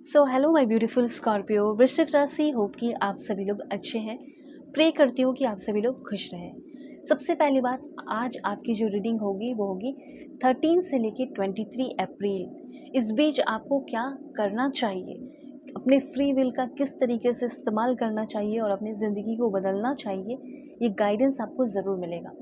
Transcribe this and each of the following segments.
So hello my beautiful Scorpio वृश्चिक राशि। Hope कि आप सभी लोग अच्छे हैं। प्रे करती हूँ कि आप सभी लोग खुश रहें। सबसे पहली बात, आज आपकी जो रीडिंग होगी वो होगी 13 से लेके 23 अप्रैल। इस बीच आपको क्या करना चाहिए, अपने फ्री विल का किस तरीके से इस्तेमाल करना चाहिए और अपनी ज़िंदगी को बदलना चाहिए, ये गाइडेंस आपको ज़रूर मिलेगा।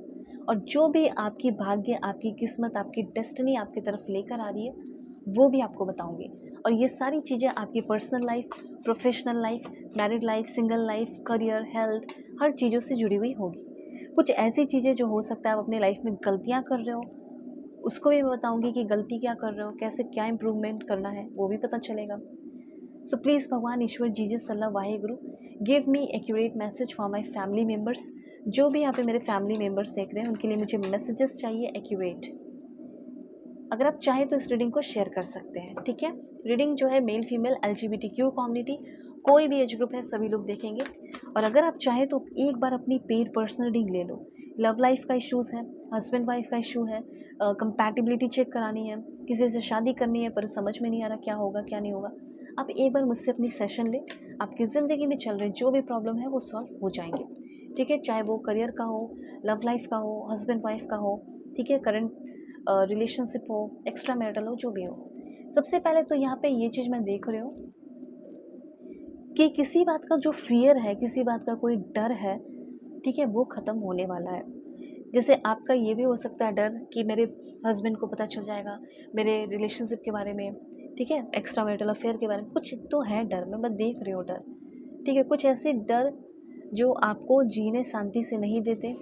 और जो भी आपकी भाग्य, आपकी किस्मत, आपकी डेस्टिनी आपकी तरफ लेकर आ रही है वो भी आपको बताऊंगी। और ये सारी चीज़ें आपकी personal life, professional life, married life, single life, career, health, हर चीज़ों से जुड़ी हुई होगी। कुछ ऐसी चीज़ें जो हो सकता है आप अपनी लाइफ में गलतियाँ कर रहे हो, उसको भी मैं बताऊंगी कि गलती क्या कर रहे हो, कैसे क्या इम्प्रूवमेंट करना है, वो भी पता चलेगा। सो प्लीज़ भगवान, ईश्वर, Jesus, Allah, Wahe Guru, give me accurate message for my family members. जो भी यहाँ पे मेरे फैमिली मेम्बर्स देख रहे हैं उनके लिए मुझे मैसेजेस चाहिए एक्यूरेट। अगर आप चाहें तो इस रीडिंग को शेयर कर सकते हैं, ठीक है। रीडिंग जो है मेल फीमेल LGBTQ कम्युनिटी, कोई भी एज ग्रुप है, सभी लोग देखेंगे। और अगर आप चाहें तो एक बार अपनी पेड पर्सनल रीडिंग ले लो। लव लाइफ का इश्यूज़ है, हस्बैंड वाइफ का इशू है, कंपैटिबिलिटी चेक करानी है, किसी से शादी करनी है पर समझ में नहीं आ रहा क्या होगा क्या नहीं होगा, आप एक बार मुझसे अपनी सेशन लें। आपकी ज़िंदगी में चल रहे जो भी प्रॉब्लम है वो सॉल्व हो जाएंगे, ठीक है। चाहे वो करियर का हो, लव लाइफ का हो, हस्बैंड वाइफ का हो, ठीक है, करंट रिलेशनशिप हो, एक्स्ट्रा मैरिटल हो, जो भी हो। सबसे पहले तो यहाँ पे ये चीज़ मैं देख रही हूँ कि किसी बात का जो फियर है, किसी बात का कोई डर है, ठीक है, वो ख़त्म होने वाला है। जैसे आपका ये भी हो सकता है डर कि मेरे हस्बैंड को पता चल जाएगा मेरे रिलेशनशिप के बारे में, ठीक है, एक्स्ट्रा मैरिटल अफेयर के बारे में, कुछ तो है डर, मैं देख रही हूँ डर, ठीक है। कुछ ऐसे डर जो आपको जीने शांति से नहीं देते,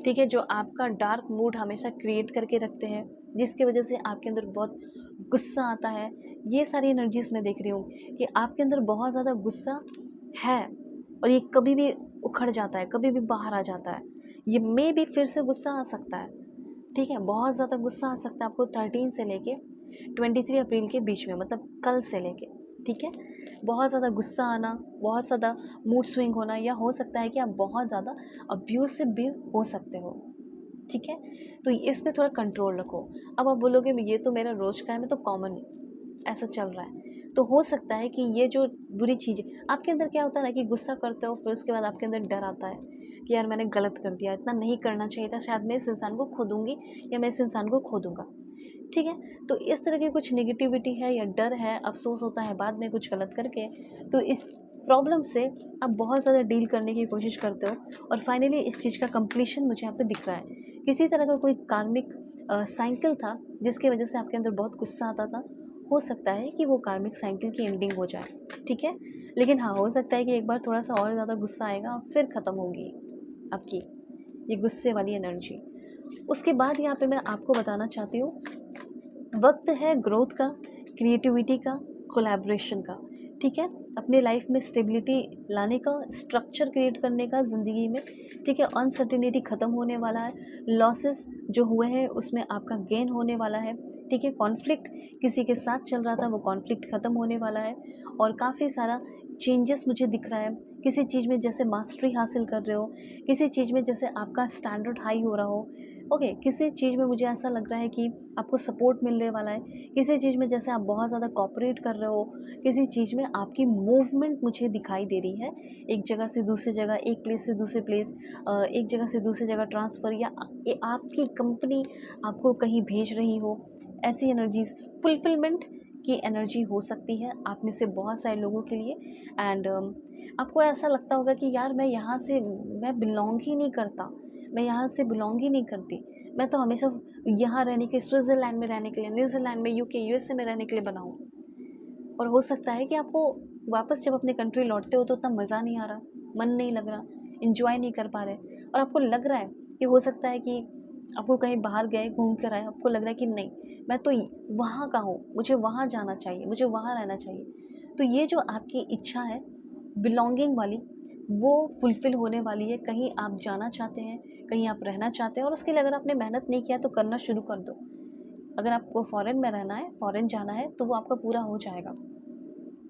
ठीक है, जो आपका डार्क मूड हमेशा क्रिएट करके रखते हैं, जिसकी वजह से आपके अंदर बहुत गुस्सा आता है। ये सारी एनर्जीज मैं देख रही हूँ कि आपके अंदर बहुत ज़्यादा गुस्सा है और ये कभी भी उखड़ जाता है, कभी भी बाहर आ जाता है। ये मे भी फिर से गुस्सा आ सकता है, ठीक है, बहुत ज़्यादा गुस्सा आ सकता है आपको 13 से लेके 23 अप्रैल के बीच में, मतलब कल से लेके, ठीक है। बहुत ज़्यादा गुस्सा आना, बहुत ज़्यादा मूड स्विंग होना, या हो सकता है कि आप बहुत ज़्यादा अब्यूसिव भी हो सकते हो, ठीक है। तो इस पे थोड़ा कंट्रोल रखो। अब आप बोलोगे ये तो मेरा रोज़ का है, मैं तो कॉमन ऐसा चल रहा है, तो हो सकता है कि ये जो बुरी चीज़ आपके अंदर क्या होता है ना कि गुस्सा करते हो, फिर उसके बाद आपके अंदर डर आता है कि यार मैंने गलत कर दिया, इतना नहीं करना चाहिए था, शायद मैं इस इंसान को खो दूंगी या मैं इस इंसान को खो दूंगा, ठीक है। तो इस तरह की कुछ नेगेटिविटी है या डर है, अफसोस होता है बाद में कुछ गलत करके, तो इस प्रॉब्लम से आप बहुत ज़्यादा डील करने की कोशिश करते हो और फाइनली इस चीज़ का कंप्लीशन मुझे यहाँ पे दिख रहा है। किसी तरह का कोई कार्मिक साइकिल था जिसकी वजह से आपके अंदर बहुत गुस्सा आता था, हो सकता है कि वो कार्मिक साइकिल की एंडिंग हो जाए, ठीक है। लेकिन हाँ, हो सकता है कि एक बार थोड़ा सा और ज़्यादा गुस्सा आएगा, फिर ख़त्म होगी आपकी ये गुस्से वाली एनर्जी। उसके बाद यहाँ पे मैं आपको बताना चाहती हूँ, वक्त है ग्रोथ का, क्रिएटिविटी का, कोलैबोरेशन का, ठीक है। अपने लाइफ में स्टेबिलिटी लाने का, स्ट्रक्चर क्रिएट करने का ज़िंदगी में, ठीक है। अनसर्टेनिटी ख़त्म होने वाला है, लॉसेस जो हुए हैं उसमें आपका गेन होने वाला है, ठीक है। कॉन्फ्लिक्ट किसी के साथ चल रहा था, वो कॉन्फ्लिक्ट ख़त्म होने वाला है और काफ़ी सारा चेंजेस मुझे दिख रहा है। किसी चीज़ में जैसे मास्टरी हासिल कर रहे हो, किसी चीज़ में जैसे आपका स्टैंडर्ड हाई हो रहा हो, ओके, किसी चीज़ में मुझे ऐसा लग रहा है कि आपको सपोर्ट मिलने वाला है, किसी चीज़ में जैसे आप बहुत ज़्यादा कोऑपरेट कर रहे हो, किसी चीज़ में आपकी मूवमेंट मुझे दिखाई दे रही है, एक जगह से दूसरी जगह, एक प्लेस से दूसरे प्लेस, एक जगह से दूसरी जगह ट्रांसफ़र, या आपकी कंपनी आपको कहीं भेज रही हो, ऐसी एनर्जीज़, फुलफिलमेंट की एनर्जी हो सकती है आप में से बहुत सारे लोगों के लिए। एंड आपको ऐसा लगता होगा कि यार मैं यहाँ से, मैं बिलोंग ही नहीं करता, मैं यहाँ से बिलोंग ही नहीं करती, मैं तो हमेशा यहाँ रहने के, स्विट्ज़रलैंड में रहने के लिए, न्यूज़ीलैंड में, UK USA में रहने के लिए बना हूँ। और हो सकता है कि आपको वापस जब अपने कंट्री लौटते हो तो उतना मज़ा नहीं आ रहा, मन नहीं लग रहा, इन्जॉय नहीं कर पा रहे, और आपको लग रहा है कि हो सकता है कि आपको कहीं बाहर गए, घूम कर आए, आपको लग रहा है कि नहीं मैं तो वहाँ का हूँ, मुझे वहाँ जाना चाहिए, मुझे वहाँ रहना चाहिए। तो ये जो आपकी इच्छा है बिलोंगिंग वाली, वो फुलफ़िल होने वाली है। कहीं आप जाना चाहते हैं, कहीं आप रहना चाहते हैं, और उसके लिए अगर आपने मेहनत नहीं किया तो करना शुरू कर दो। अगर आपको फ़ॉरेन में रहना है, फ़ॉरेन जाना है, तो वो आपका पूरा हो जाएगा।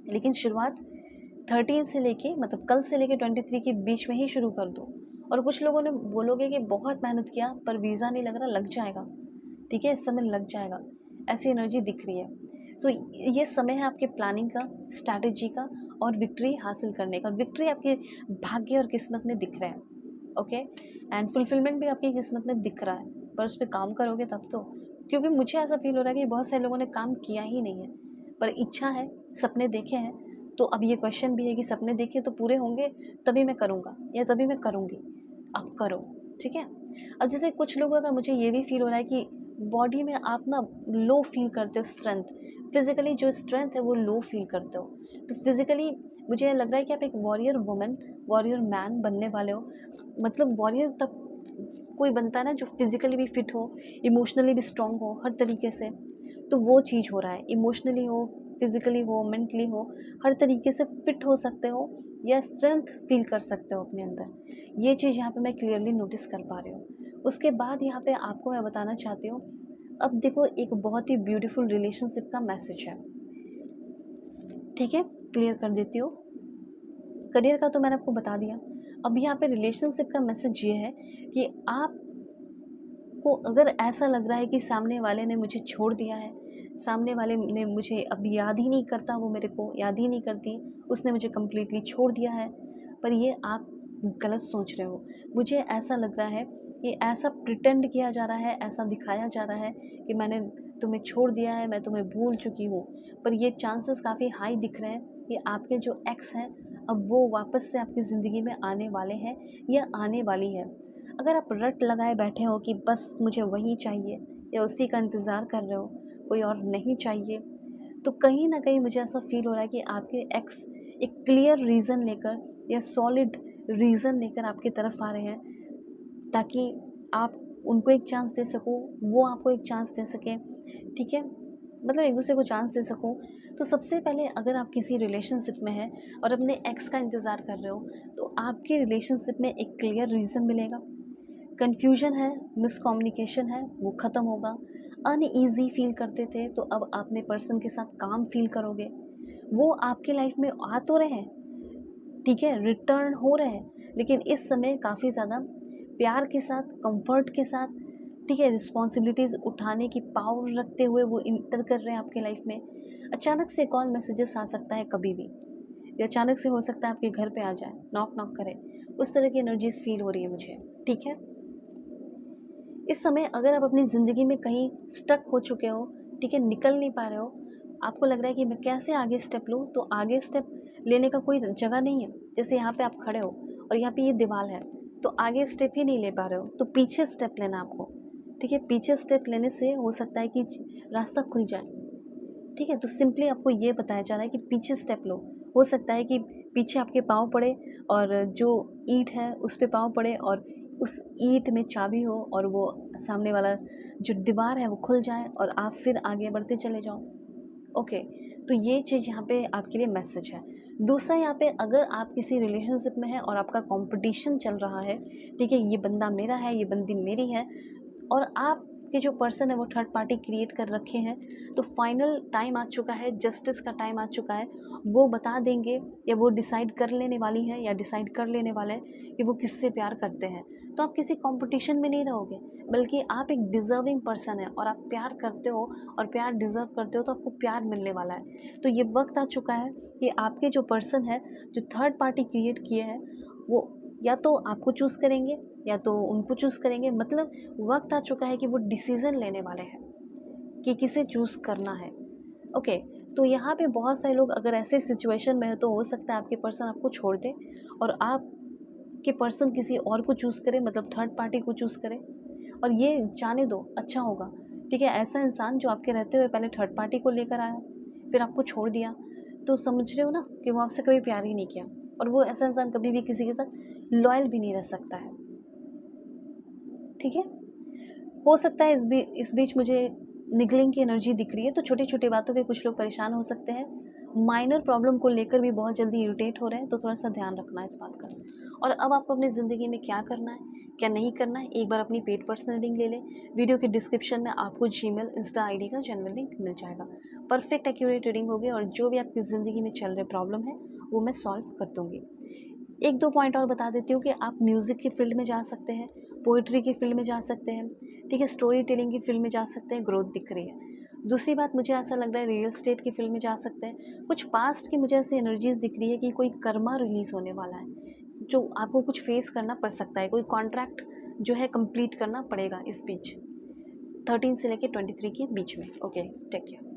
लेकिन शुरुआत 13 से लेके, मतलब कल से लेके 23 के बीच में ही शुरू कर दो। और कुछ लोगों ने बोलोगे कि बहुत मेहनत किया पर वीज़ा नहीं लग रहा, लग जाएगा, ठीक है, इस समय लग जाएगा, ऐसी एनर्जी दिख रही है। सो ये समय है आपके प्लानिंग का, स्ट्रैटेजी का और विक्ट्री हासिल करने का। विक्ट्री आपके भाग्य और किस्मत में दिख रहा है, ओके, एंड फुलफिलमेंट भी आपकी किस्मत में दिख रहा है, पर उस पर काम करोगे तब तो। क्योंकि मुझे ऐसा फील हो रहा है कि बहुत सारे लोगों ने काम किया ही नहीं है, पर इच्छा है, सपने देखे हैं। तो अब ये क्वेश्चन भी है कि सपने देखे तो पूरे होंगे तभी मैं करूँगा या तभी मैं करूँगी। आप करो, ठीक है। अब जैसे कुछ लोगों का मुझे ये भी फील हो रहा है कि बॉडी में आप ना लो फील करते हो, स्ट्रेंथ, फिजिकली जो स्ट्रेंथ है वो लो फील करते हो। तो फिजिकली मुझे लग रहा है कि आप एक वॉरियर वुमन, वॉरियर मैन बनने वाले हो। मतलब वॉरियर तब कोई बनता है ना जो फिजिकली भी फिट हो, इमोशनली भी स्ट्रांग हो, हर तरीके से। तो वो चीज़ हो रहा है, इमोशनली हो, फिजिकली हो, मेंटली हो, हर तरीके से फिट हो सकते हो या स्ट्रेंथ फील कर सकते हो अपने अंदर। ये चीज़ यहाँ पे मैं क्लियरली नोटिस कर पा रही हूँ। उसके बाद यहाँ पे आपको मैं बताना चाहती हूँ, अब देखो एक बहुत ही ब्यूटीफुल रिलेशनशिप का मैसेज है, ठीक है, क्लियर कर देती हूँ। करियर का तो मैंने आपको बता दिया। अब यहाँ पे रिलेशनशिप का मैसेज ये है कि आपको अगर ऐसा लग रहा है कि सामने वाले ने मुझे छोड़ दिया है, सामने वाले ने मुझे अब याद ही नहीं करता, वो मेरे को याद ही नहीं करती, उसने मुझे कम्प्लीटली छोड़ दिया है, पर ये आप गलत सोच रहे हो। मुझे ऐसा लग रहा है कि ऐसा प्रिटेंड किया जा रहा है, ऐसा दिखाया जा रहा है कि मैंने तुम्हें छोड़ दिया है, मैं तुम्हें भूल चुकी हूँ। पर ये चांसेस काफ़ी हाई दिख रहे हैं कि आपके जो एक्स हैं अब वो वापस से आपकी ज़िंदगी में आने वाले हैं या आने वाली है। अगर आप रट लगाए बैठे हो कि बस मुझे वही चाहिए या उसी का इंतज़ार कर रहे हो, कोई और नहीं चाहिए, तो कहीं ना कहीं मुझे ऐसा फील हो रहा है कि आपके एक्स एक क्लियर रीज़न लेकर या सॉलिड रीज़न लेकर आपकी तरफ आ रहे हैं, ताकि आप उनको एक चांस दे सको, वो आपको एक चांस दे सकें, ठीक है, मतलब एक दूसरे को चांस दे सको। तो सबसे पहले अगर आप किसी रिलेशनशिप में हैं और अपने एक्स का इंतज़ार कर रहे हो, तो आपके रिलेशनशिप में एक क्लियर रीज़न मिलेगा। कन्फ्यूजन है, मिसकम्युनिकेशन है, वो ख़त्म होगा। अनईज़ी फील करते थे तो अब अपने पर्सन के साथ काम फील करोगे। वो आपके लाइफ में आ तो रहे हैं, ठीक है, रिटर्न हो रहे हैं, लेकिन इस समय काफ़ी ज़्यादा प्यार के साथ, कंफर्ट के साथ, ठीक है, रिस्पॉन्सिबिलिटीज़ उठाने की पावर रखते हुए वो इंटर कर रहे हैं आपके लाइफ में। अचानक से कॉल मैसेजेस आ सकता है कभी भी, या अचानक से हो सकता है आपके घर पे आ जाए, नॉक नॉक करे, उस तरह की एनर्जीज फील हो रही है मुझे, ठीक है। इस समय अगर आप अपनी ज़िंदगी में कहीं स्टक हो चुके हो, ठीक है, निकल नहीं पा रहे हो, आपको लग रहा है कि मैं कैसे आगे स्टेप लूँ, तो आगे स्टेप लेने का कोई जगह नहीं है। जैसे यहाँ पे आप खड़े हो और यहाँ पे ये दीवार है, तो आगे स्टेप ही नहीं ले पा रहे हो, तो पीछे स्टेप लेना आपको, ठीक है। पीछे स्टेप लेने से हो सकता है कि रास्ता खुल जाए, ठीक है। तो सिंपली आपको ये बताया जा रहा है कि पीछे स्टेप लो। हो सकता है कि पीछे आपके पाँव पड़े और जो ईंट है उस पे पाँव पड़े और उस ईंट में चाबी हो और वो सामने वाला जो दीवार है वो खुल जाए और आप फिर आगे बढ़ते चले जाओ, ओके। तो ये चीज़ यहाँ पे आपके लिए मैसेज है। दूसरा, यहाँ पे अगर आप किसी रिलेशनशिप में हैं और आपका कंपटीशन चल रहा है, ठीक है, ये बंदा मेरा है, ये बंदी मेरी है, और आपके जो पर्सन है वो थर्ड पार्टी क्रिएट कर रखे हैं, तो फाइनल टाइम आ चुका है, जस्टिस का टाइम आ चुका है। वो बता देंगे या वो डिसाइड कर लेने वाली हैं या डिसाइड कर लेने वाले हैं कि वो किससे प्यार करते हैं। तो आप किसी कंपटीशन में नहीं रहोगे, बल्कि आप एक डिज़र्विंग पर्सन है और आप प्यार करते हो और प्यार डिज़र्व करते हो, तो आपको प्यार मिलने वाला है। तो ये वक्त आ चुका है कि आपके जो पर्सन है, जो थर्ड पार्टी क्रिएट किए हैं, वो या तो आपको चूज़ करेंगे या तो उनको चूज़ करेंगे। मतलब वक्त आ चुका है कि वो डिसीज़न लेने वाले हैं कि किसे चूज़ करना है, ओके। तो यहाँ पे बहुत सारे लोग अगर ऐसे सिचुएशन में है, तो हो सकता है आपके पर्सन आपको छोड़ दे और आपके पर्सन किसी और को चूज़ करे, मतलब थर्ड पार्टी को चूज़ करे, और ये जाने दो, अच्छा होगा, ठीक है। ऐसा इंसान जो आपके रहते हुए पहले थर्ड पार्टी को लेकर आया, फिर आपको छोड़ दिया, तो समझ रहे हो ना कि वो आपसे कभी प्यार ही नहीं किया, और वो ऐसा इंसान कभी भी किसी के साथ लॉयल भी नहीं रह सकता है, ठीक है। हो सकता है इस बीच मुझे निगलिंग की एनर्जी दिख रही है, तो छोटी छोटी बातों पे कुछ लोग परेशान हो सकते हैं, माइनर प्रॉब्लम को लेकर भी बहुत जल्दी इरिटेट हो रहे हैं, तो थोड़ा सा ध्यान रखना है इस बात का। और अब आपको अपनी ज़िंदगी में क्या करना है, क्या नहीं करना है, एक बार अपनी पेड पर्सनल रीडिंग ले लें। वीडियो के डिस्क्रिप्शन में आपको जीमेल, इंस्टा आईडी का जेन्युइन लिंक मिल जाएगा। परफेक्ट एक्यूरेट रीडिंग होगी और जो भी आपकी ज़िंदगी में चल रहे प्रॉब्लम है वो मैं सॉल्व कर दूँगी। एक दो पॉइंट और बता देती हूँ कि आप म्यूज़िक की फील्ड में जा सकते हैं, पोइट्री की फील्ड में जा सकते हैं, ठीक है, स्टोरी टेलिंग की फील्ड में जा सकते हैं, ग्रोथ दिख रही है। दूसरी बात, मुझे ऐसा लग रहा है रियल एस्टेट की फील्ड में जा सकते हैं। कुछ पास्ट की मुझे ऐसी एनर्जीज़ दिख रही है कि कोई कर्मा रिलीज़ होने वाला है, जो आपको कुछ फेस करना पड़ सकता है, कोई कॉन्ट्रैक्ट जो है कंप्लीट करना पड़ेगा इस बीच, 13 से लेके 23 के बीच में। Okay, take care.